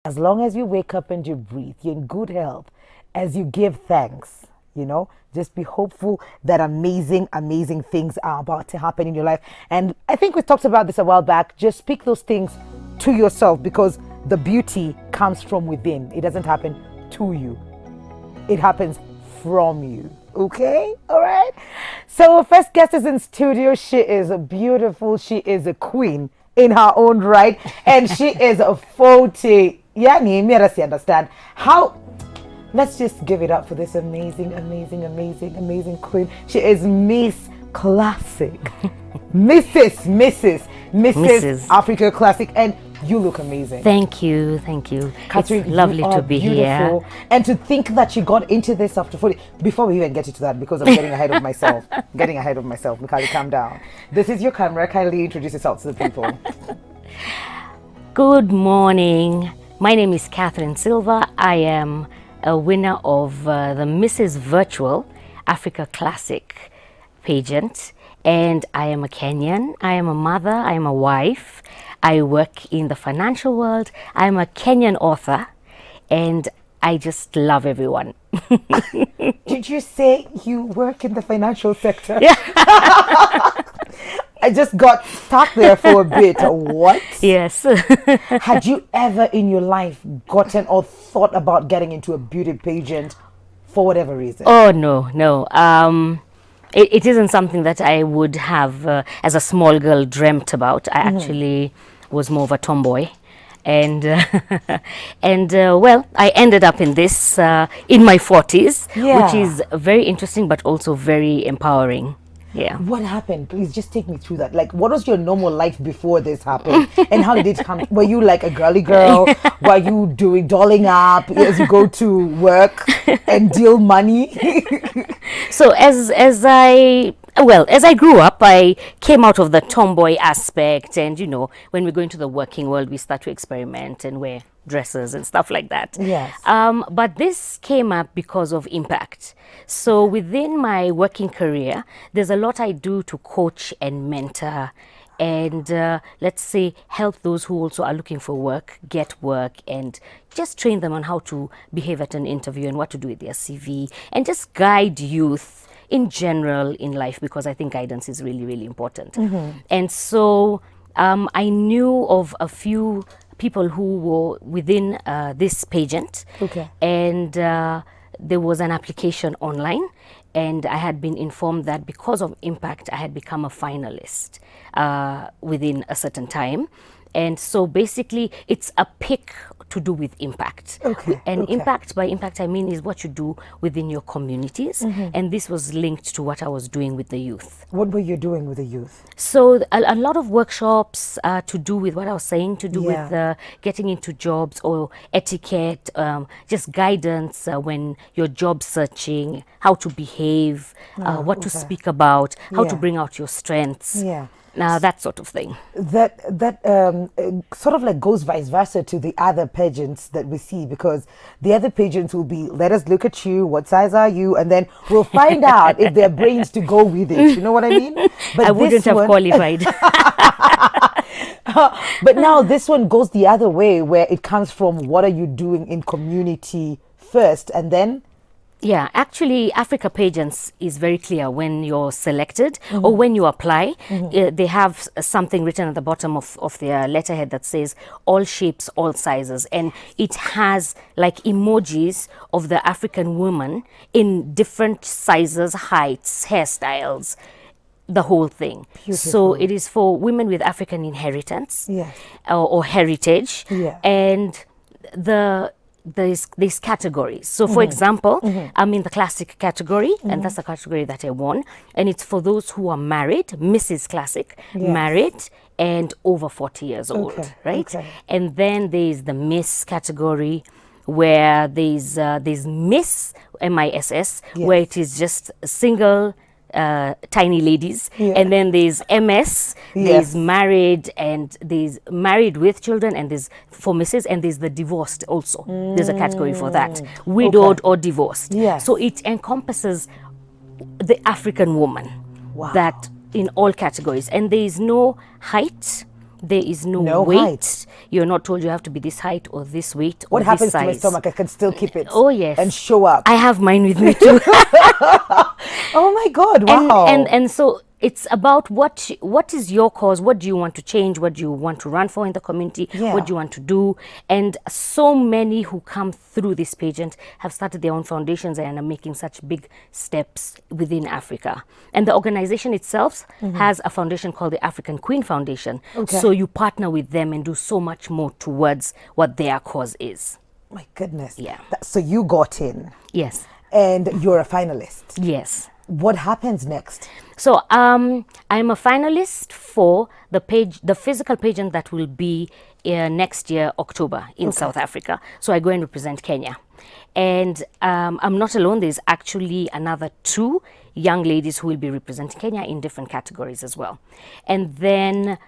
As long as you wake up and you breathe, you're in good health, as you give thanks, just be hopeful that amazing, amazing things are about to happen in your life. And I think we talked about this a while back. Just speak those things to yourself, because the beauty comes from within. It doesn't happen to you, it happens from you. Okay, all right. So our first guest is in studio. She is beautiful. She is a queen in her own right, and she is a 40. Yeah, you understand how. Let's just give it up for this amazing, amazing, amazing, amazing queen. She is Miss Classic, Mrs. Africa Classic, and you look amazing. Thank you. Catherine, it's lovely to be beautiful. here. And to think that she got into this after 40. Before we even get into that, because I'm getting ahead of myself. Mikali, calm down. This is your camera. Kindly introduce yourself to the people. Good morning. My name is Catherine Silva. I am a winner of the Mrs. Virtual Africa Classic Pageant. And I am a Kenyan. I am a mother. I am a wife. I work in the financial world. I'm a Kenyan author, and I just love everyone. Did you say you work in the financial sector? Yeah. I just got stuck there for a bit. What? Yes. Had you ever in your life gotten or thought about getting into a beauty pageant for whatever reason? Oh, no. It isn't something that I would have, as a small girl, dreamt about. I actually was more of a tomboy. And well, I ended up in this in my 40s, which is very interesting, but also very empowering. Yeah. What happened? Please just take me through that. Like, what was your normal life before this happened? And how did it come? Were you like a girly girl? Were you doing dolling up as you go to work and deal money? So as I grew up, I came out of the tomboy aspect, and when we go into the working world, we start to experiment and wear dresses and stuff like that. Yes. But this came up because of impact. So within my working career, there's a lot I do to coach and mentor and let's say help those who also are looking for work, get work, and just train them on how to behave at an interview and what to do with their CV, and just guide youth in general in life, because I think guidance is really, really important. And so I knew of a few people who were within this pageant. Okay. And there was an application online, and I had been informed that because of impact, I had become a finalist within a certain time. And so basically, it's a pick to do with impact. Okay. And impact, by impact, I mean is what you do within your communities. And this was linked to what I was doing with the youth. What were you doing with the youth? So a lot of workshops to do with what I was saying, to do with getting into jobs or etiquette, just guidance when you're job searching, how to behave, what to speak about, how to bring out your strengths. That sort of thing. That sort of like goes vice versa to the other pageants that we see, because the other pageants will be, let us look at you, what size are you, and then we'll find out if there are brains to go with it. You know what I mean? But I wouldn't have qualified. But now this one goes the other way, where it comes from what are you doing in community first, and then yeah, actually, Africa Pageants is very clear when you're selected or when you apply. They have something written at the bottom of their letterhead that says all shapes, all sizes. And it has like emojis of the African woman in different sizes, heights, hairstyles, the whole thing. Beautiful. So it is for women with African inheritance or heritage. And there's categories. So for example, I'm in the classic category, and that's the category that I won. And it's for those who are married, Mrs. Classic, married and over 40 years old, right? And then there's the Miss category, where there's Miss, MISS, where it is just a single tiny ladies, and then there's MS, there's married, and there's married with children, and there's for Mrs., and there's the divorced also. There's a category for that, widowed or divorced. So it encompasses the African woman, that in all categories, and there is no height There is no weight. Height. You're not told you have to be this height or this weight or what this happens size. to my stomach? I can still keep it. Oh, yes. And show up. I have mine with me too. Oh my God, wow. And so it's about what is your cause, what do you want to change, what do you want to run for in the community, what do you want to do. And so many who come through this pageant have started their own foundations and are making such big steps within Africa. And the organization itself has a foundation called the African Queen Foundation. So you partner with them and do so much more towards what their cause is. My goodness. Yeah. So you got in. Yes. And you're a finalist. Yes. What happens next? So I'm a finalist for the physical pageant that will be next year, October, in South Africa. So I go and represent Kenya. And I'm not alone. There's actually another 2 young ladies who will be representing Kenya in different categories as well. And then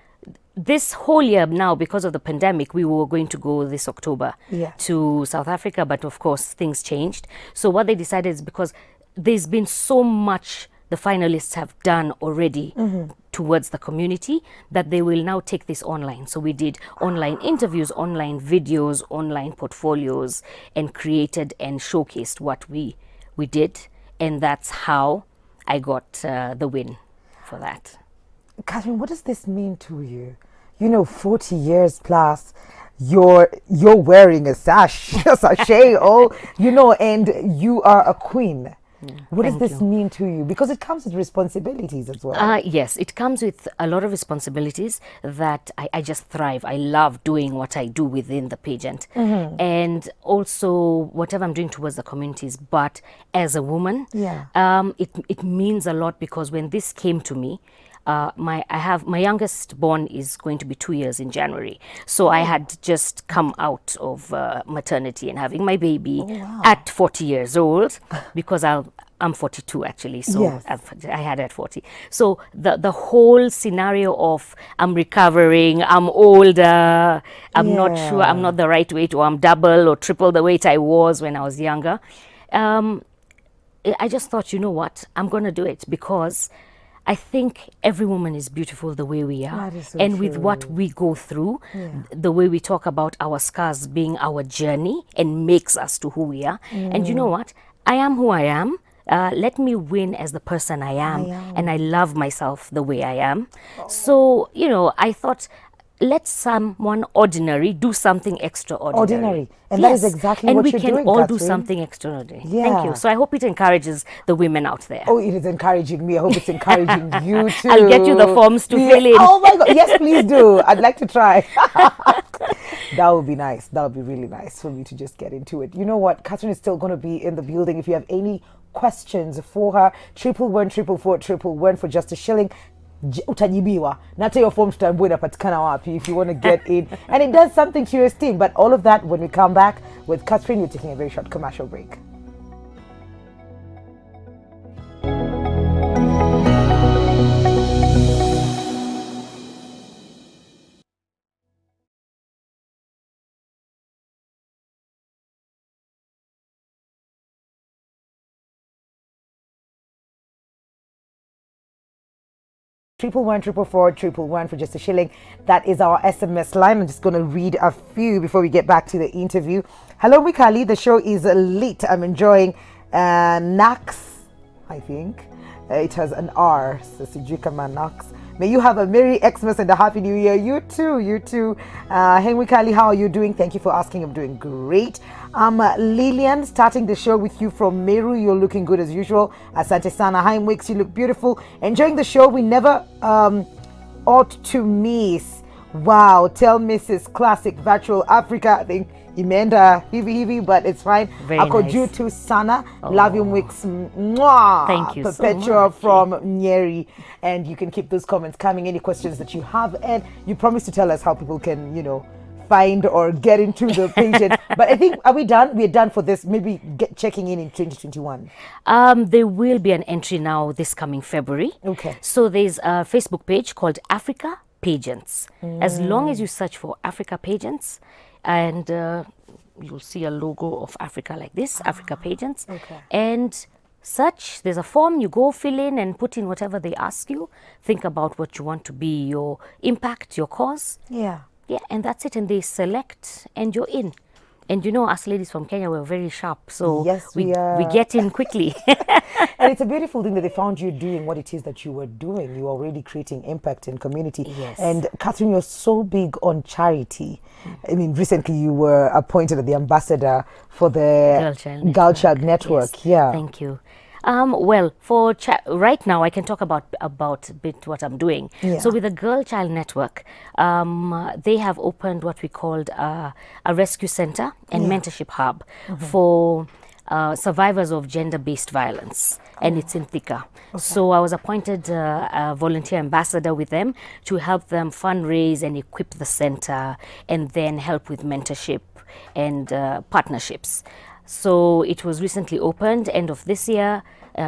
this whole year now, because of the pandemic, we were going to go this October to South Africa, but of course things changed. So what they decided is, because there's been so much the finalists have done already towards the community, that they will now take this online. So we did online interviews, online videos, online portfolios, and created and showcased what we did. And that's how I got the win for that. Catherine, what does this mean to you? 40 years plus, you're wearing a sash, a sachet, and you are a queen. What does this mean to you? Because it comes with responsibilities as well. Yes, it comes with a lot of responsibilities that I just thrive. I love doing what I do within the pageant. And also whatever I'm doing towards the communities. But as a woman, it means a lot, because when this came to me, my youngest born is going to be 2 years in January. So I had just come out of maternity and having my baby at 40 years old, because I'm 42 actually. So I had at 40. So the whole scenario of I'm recovering, I'm older, I'm not sure, I'm not the right weight, or I'm double or triple the weight I was when I was younger. I just thought, you know what, I'm going to do it, because I think every woman is beautiful the way we are. That is so and true. With what we go through, the way we talk about our scars being our journey and makes us to who we are. And you know what? I am who I am. Let me win as the person I am. And I love myself the way I am. So, I thought, let someone ordinary do something extraordinary. And that is exactly what you're doing, And we can all do Catherine. something extraordinary. Thank you. So I hope it encourages the women out there. Oh, it is encouraging me. I hope it's encouraging you too. I'll get you the forms to fill in. Oh my God. Yes, please do. I'd like to try. That would be nice. That would be really nice for me to just get into it. You know what? Catherine is still going to be in the building. If you have any questions for her, 111 for just a shilling. Utajibiwa na hata hiyo form tutambua inapatikana wapi if you want to get in, and it does something to your esteem. But all of that when we come back with Catherine. We're taking a very short commercial break. Triple one, 111 for just a shilling. That is our SMS line. I'm just going to read a few before we get back to the interview. Hello, Mikali. The show is lit. I'm enjoying Nax, I think. It has an R. So Sijika Nax. May you have a Merry Xmas and a Happy New Year. You too, you too. Hey, Mikali, how are you doing? Thank you for asking. I'm doing great. Lillian, starting the show with you from Meru. You're looking good as usual. Asante sana. Hi, Wix, you look beautiful. Enjoying the show. We never ought to miss. Wow. Tell Mrs. Classic Virtual Africa. I think imeenda hivi, but it's fine. Ako juu tu sana. Love you, Wix. Mwah. Thank you Perpetua so much. from Nyeri. And you can keep those comments coming. Any questions that you have. And you promised to tell us how people can, find or get into the pageant. But I think, are we done? We're done for this. Maybe checking in 2021. There will be an entry now this coming February. Okay. So there's a Facebook page called Africa Pageants. As long as you search for Africa Pageants, and you'll see a logo of Africa like this, Africa Pageants. Okay. And search. There's a form you go fill in and put in whatever they ask you. Think about what you want to be your impact, your cause. Yeah. Yeah, and that's it. And they select, and you're in. And you know, us ladies from Kenya, we're very sharp. So Yes, we are. we get in quickly. And it's a beautiful thing that they found you doing what it is that you were doing. You were already creating impact in community. Yes. And Catherine, you're so big on charity. I mean, recently you were appointed as the ambassador for the Girl Child Network. Yes. Yeah. Thank you. Well, for right now, I can talk about a bit what I'm doing. Yeah. So with the Girl Child Network, they have opened what we called a rescue center and mentorship hub for survivors of gender-based violence, and it's in Thika. So I was appointed a volunteer ambassador with them to help them fundraise and equip the center, and then help with mentorship and partnerships. So it was recently opened end of this year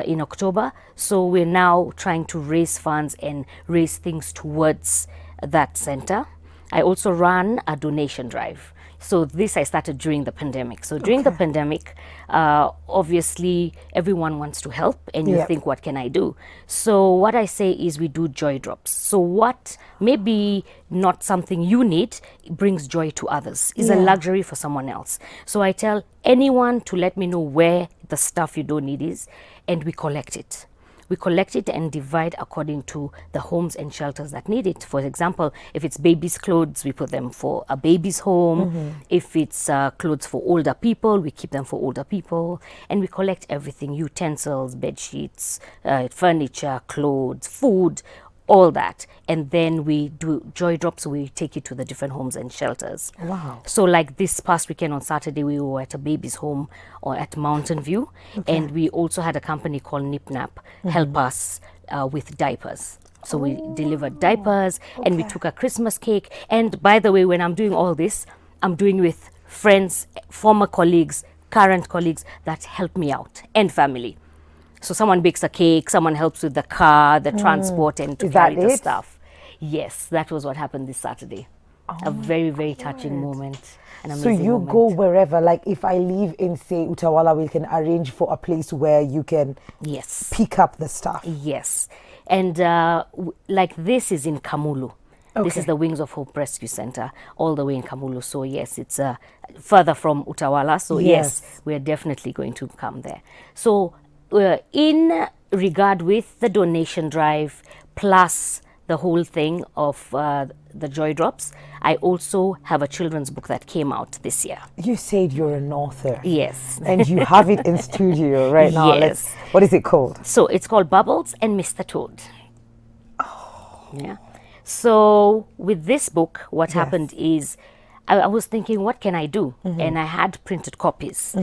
in October. So we're now trying to raise funds and raise things towards that center. I also run a donation drive. So this I started during the pandemic. So during the pandemic, obviously everyone wants to help, and you think, what can I do? So what I say is we do joy drops. So what maybe not something you need brings joy to others, is a luxury for someone else. So I tell anyone to let me know where the stuff you don't need is, and we collect it. We collect it and divide according to the homes and shelters that need it. For example, if it's babies' clothes, we put them for a baby's home. If it's clothes for older people, we keep them for older people. And we collect everything: utensils, bed sheets, furniture, clothes, food, all that. And then we do joy drops, so we take it to the different homes and shelters. Wow. So like this past weekend on Saturday, we were at a baby's home or at Mountain View. And we also had a company called Nip Nap help us with diapers. So we delivered diapers, and we took a Christmas cake. And by the way, when I'm doing all this, I'm doing with friends, former colleagues, current colleagues that help me out, and family. So someone bakes a cake, someone helps with the car, the transport, and to carry the stuff. Yes, that was what happened this Saturday. A very, very touching moment. An amazing So you moment. go wherever, like if I live in, say, Utawala, we can arrange for a place where you can pick up the stuff. Yes. And like this is in Kamulu. This is the Wings of Hope Rescue Center, all the way in Kamulu. So yes, it's further from Utawala. So yes, we're definitely going to come there. So in regard with the donation drive plus the whole thing of the joy drops, I also have a children's book that came out this year. You said you're an author. Yes. And you have it in studio right now. Yes. What is it called? So it's called Bubbles and Mr. Toad. Yeah. So with this book, what happened is I was thinking, what can I do? And I had printed copies.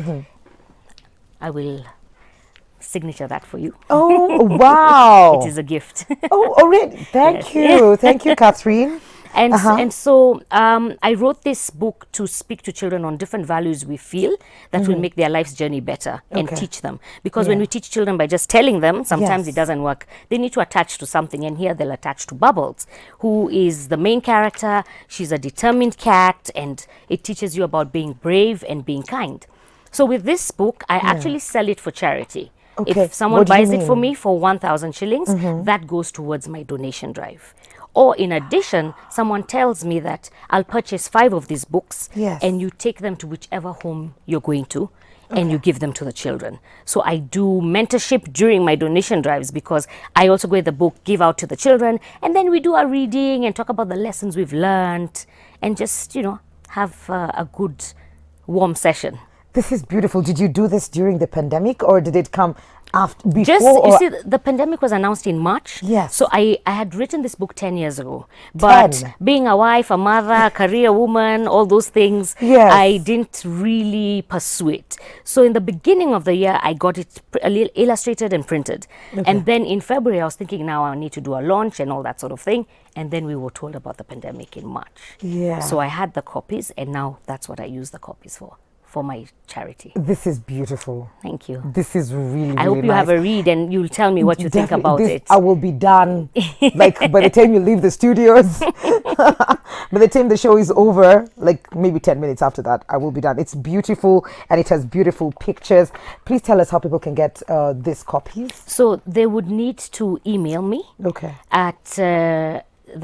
I will signature that for you. Oh, wow. It is a gift. Oh, really? Thank you. Thank you, Catherine. And so I wrote this book to speak to children on different values we feel that will make their life's journey better and teach them. Because when we teach children by just telling them, sometimes it doesn't work. They need to attach to something, and here they'll attach to Bubbles, who is the main character. She's a determined cat, and it teaches you about being brave and being kind. So with this book, I actually sell it for charity. If someone buys it for me for 1,000 shillings, that goes towards my donation drive. Or in addition, someone tells me that I'll purchase 5 of these books and you take them to whichever home you're going to and you give them to the children. So I do mentorship during my donation drives, because I also go with the book, give out to the children, and then we do our reading and talk about the lessons we've learned and just, you know, have a good, warm session. This is beautiful. Did you do this during the pandemic, or did it come after, before? Just, you see, the pandemic was announced in March. Yes. So I had written this book 10 years ago. But being a wife, a mother, a career woman, all those things, I didn't really pursue it. So in the beginning of the year, I got it illustrated and printed. And then in February, I was thinking, now I need to do a launch and all that sort of thing. And then we were told about the pandemic in March. So I had the copies, and now that's what I use the copies for my charity. This is beautiful. Thank you. This is really, I hope you have a read and you'll tell me what you think about it. I will be done, like by the time you leave the studios. By the time the show is over, like maybe 10 minutes after that, I will be done. It's beautiful and it has beautiful pictures. Please tell us how people can get these copies. So they would need to email me. Okay. At the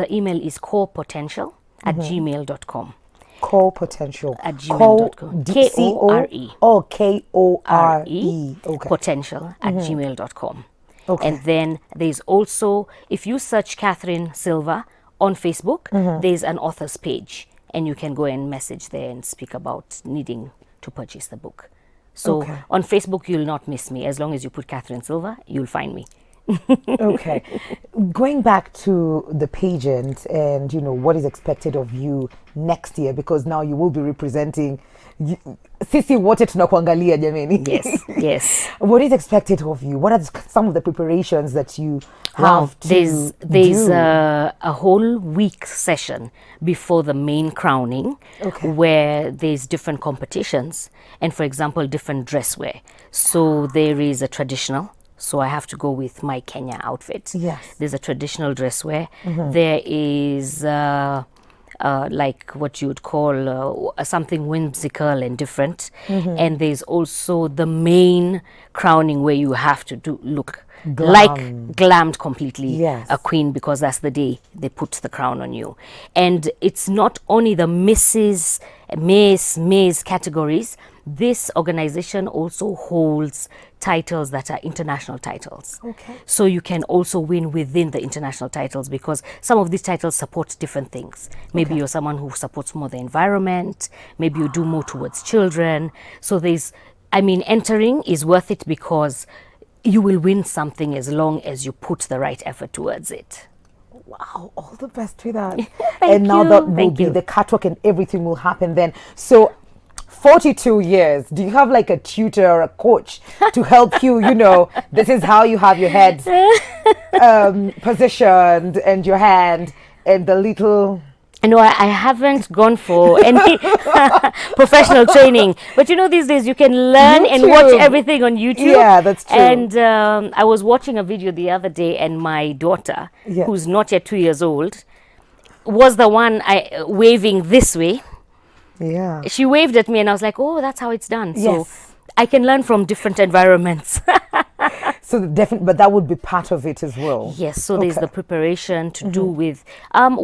email is corepotential@gmail.com. Core potential At gmail.com. K-O-R-E. Oh, K-O-R-E. Okay. Potential@gmail.com. Okay. And then there's also, if you search Catherine Silva on Facebook, there's an author's page, and you can go and message there and speak about needing to purchase the book. So on Facebook, you'll not miss me. As long as you put Catherine Silva, you'll find me. Okay. Going back to the pageant and, what is expected of you next year, because now you will be representing sisi wote tunakuangalia jameni. Yes. What is expected of you? What are some of the preparations that you have to there's do? a whole week session before the main crowning, where there's different competitions and, for example, different dress wear. So there is a traditional. So I have to go with my Kenya outfit. Yes. There's a traditional dress wear. There is like what you would call something whimsical and different. And there's also the main crowning where you have to look like glammed completely, a queen, because that's the day they put the crown on you. And it's not only the Mrs., Miss categories. This organization also holds titles that are international titles. Okay. So you can also win within the international titles, because some of these titles support different things. Maybe you're someone who supports more the environment. Maybe you do more towards children. So entering is worth it, because you will win something as long as you put the right effort towards it. Wow, all the best with that. And now that will be the catwalk and everything will happen then. So 42 years, do you have like a tutor or a coach to help you, this is how you have your head positioned and your hand and the little... No, I haven't gone for any professional training. But these days you can learn and watch everything on YouTube. Yeah, that's true. And I was watching a video the other day, and my daughter, who's not yet 2 years old, was the one waving this way. Yeah. She waved at me, and I was like, oh, that's how it's done. Yes. So I can learn from different environments. So but that would be part of it as well. Yes, so there's the preparation to do with, I'm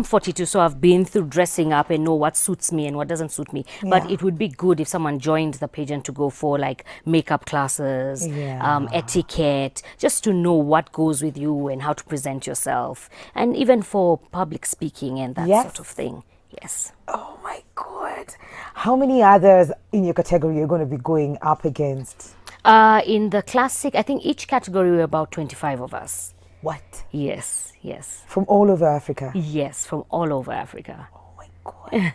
42, so I've been through dressing up and know what suits me and what doesn't suit me. But it would be good if someone joined the pageant to go for like makeup classes, etiquette, just to know what goes with you and how to present yourself, and even for public speaking and that sort of thing. Yes. Oh my God. How many others in your category you're going to be going up against? In the classic, I think each category we're about 25 of us. What? Yes. From all over Africa? Yes, from all over Africa. Oh my God.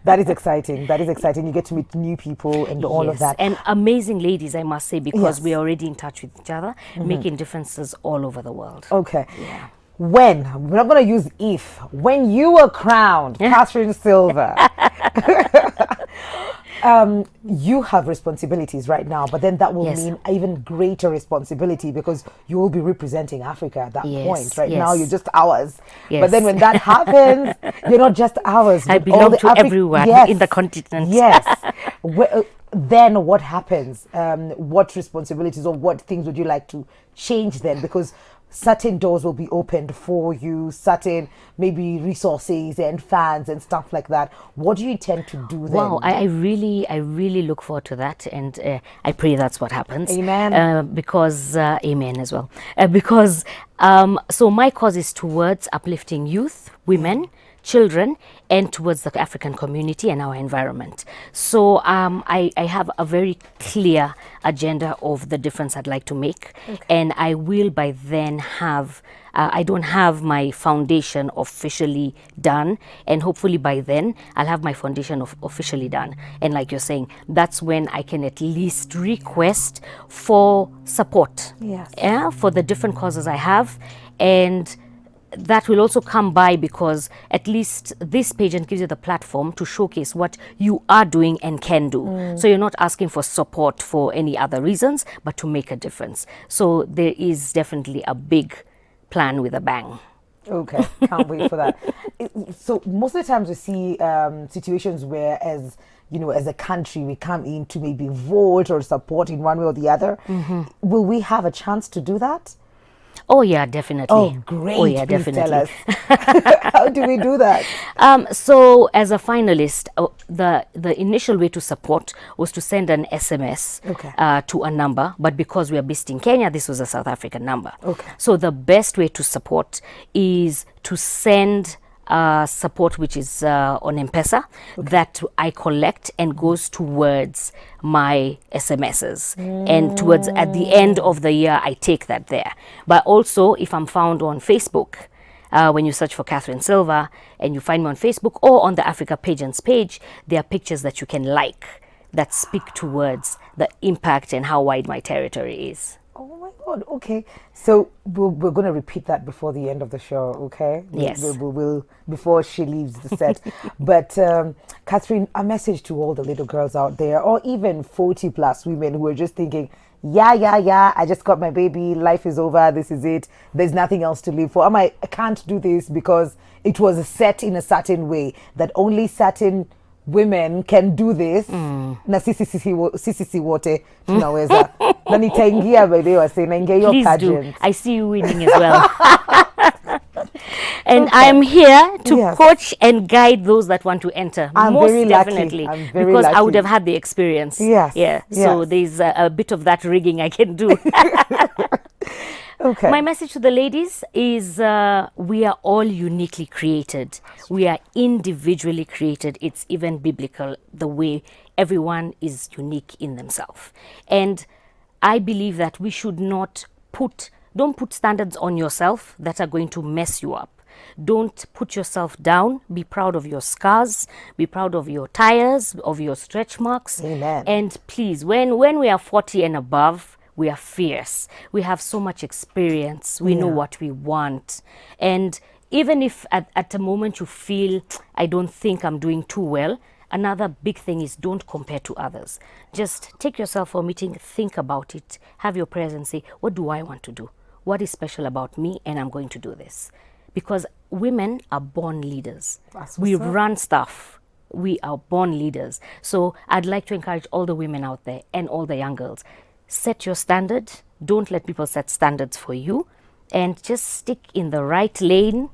That is exciting. You get to meet new people and all of that. And amazing ladies, I must say, because we're already in touch with each other, making differences all over the world. Okay. Yeah. We're not going to use if, when you were crowned Catherine Silva, you have responsibilities right now, but then that will mean even greater responsibility, because you will be representing Africa at that point. Right now, you're just ours. But then when that happens, you're not just ours. I belong to everyone in the continent. Yes. Then what happens? What responsibilities or what things would you like to change then? Because certain doors will be opened for you, certain maybe resources and fans and stuff like that. What do you intend to do then? Wow, I really look forward to that, and I pray that's what happens. Amen. Because amen as well. Because so my cause is towards uplifting youth, women, children, and towards the African community and our environment. So I have a very clear agenda of the difference I'd like to make, and I will by then have I don't have my foundation officially done, and hopefully by then I'll have my foundation officially done. And like you're saying, that's when I can at least request for support for the different causes I have. And that will also come by because at least this pageant gives you the platform to showcase what you are doing and can do. So you're not asking for support for any other reasons, but to make a difference. So there is definitely a big plan with a bang. Okay, can't wait for that. So most of the times we see situations where, as you know, as a country, we come in to maybe vote or support in one way or the other. Will we have a chance to do that? Oh yeah, definitely. Oh, great. Oh yeah, Please definitely. tell us. How do we do that? So as a finalist, the initial way to support was to send an SMS Okay. to a number, but because we are based in Kenya, this was a South African number. Okay. So the best way to support is to send support which is on M-Pesa that I collect and goes towards my SMSs. And towards at the end of the year, I take that there. But also, if I'm found on Facebook, when you search for Catherine Silva and you find me on Facebook or on the Africa Pageants page, there are pictures that you can like that speak towards the impact and how wide my territory is. Oh my God. Okay. So we're going to repeat that before the end of the show. Okay. Yes. We'll before she leaves the set. But Catherine, a message to all the little girls out there, or even 40 plus women who are just thinking, yeah, I just got my baby, life is over, this is it, there's nothing else to live for. I can't do this because it was set in a certain way that only certain women can do this. Na sisi wote tunaweza. Na nitaingia by the way, say naingia hiyo Please do. pageant. I see you winning as well. And I'm here to coach and guide those that want to enter. I'm Most very definitely. lucky. I'm very because I would lucky. have had the experience. Yes, Yeah. So yes. there's a bit of that rigging I can do. Okay. My message to the ladies is we are all uniquely created. We are individually created. It's even biblical, the way everyone is unique in themselves. And I believe that we should not don't put standards on yourself that are going to mess you up. Don't put yourself down. Be proud of your scars. Be proud of your tires, of your stretch marks. Amen. And please, when we are 40 and above, we are fierce. We have so much experience. We know what we want. And even if at a moment you feel, I don't think I'm doing too well, another big thing is don't compare to others. Just take yourself for a meeting, think about it, have your prayers and say, what do I want to do? What is special about me? And I'm going to do this. Because women are born leaders. We run stuff. We are born leaders. So I'd like to encourage all the women out there and all the young girls. Set your standard. Don't let people set standards for you. And just stick in the right lane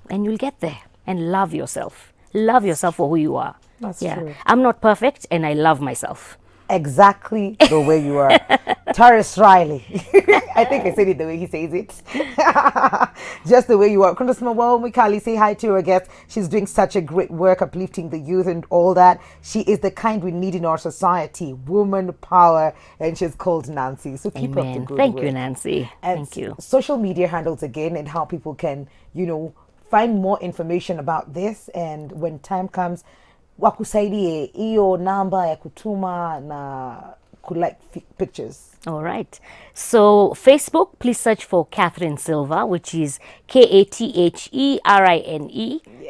and you'll get there. And love yourself. Love yourself for who you are. That's true. I'm not perfect and I love myself. Exactly the way you are. Taurus Riley. I think I said it the way he says it. Just the way you are. Congressman Mikali, say hi to her guest. She's doing such a great work uplifting the youth and all that. She is the kind we need in our society. Woman power. And she's called Nancy. So keep up the good Thank work. you, Nancy. And Thank you. social media handles again and how people can, find more information about this. And when time comes, wakusaidie hiyo namba ya kutuma na kulike pictures. All right. So Facebook, please search for Catherine Silva, which is Katherine,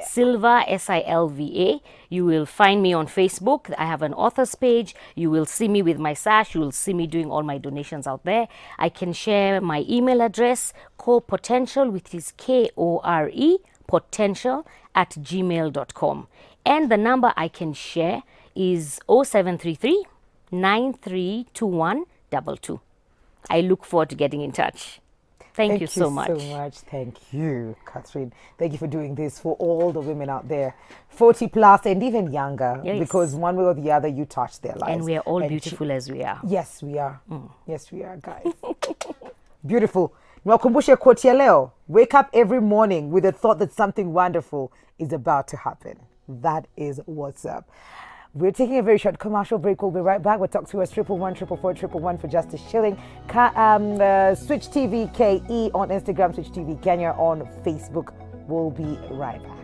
Silva, Silva. You will find me on Facebook. I have an author's page. You will see me with my sash. You will see me doing all my donations out there. I can share my email address, kopotential, which is KORE, potential @gmail.com. And the number I can share is 0733 932122. I look forward to getting in touch. Thank you so much. Thank you, Catherine. Thank you for doing this for all the women out there, 40 plus and even younger, because one way or the other, you touch their lives. And we are all beautiful as we are. Yes, we are. Yes, we are, guys. Beautiful. Niwakumbushe quote ya leo. Wake up every morning with the thought that something wonderful is about to happen. That is what's up. We're taking a very short commercial break. We'll be right back. We'll talk to us 111 for just a shilling. Switch TV KE on Instagram, Switch TV Kenya on Facebook. We'll be right back.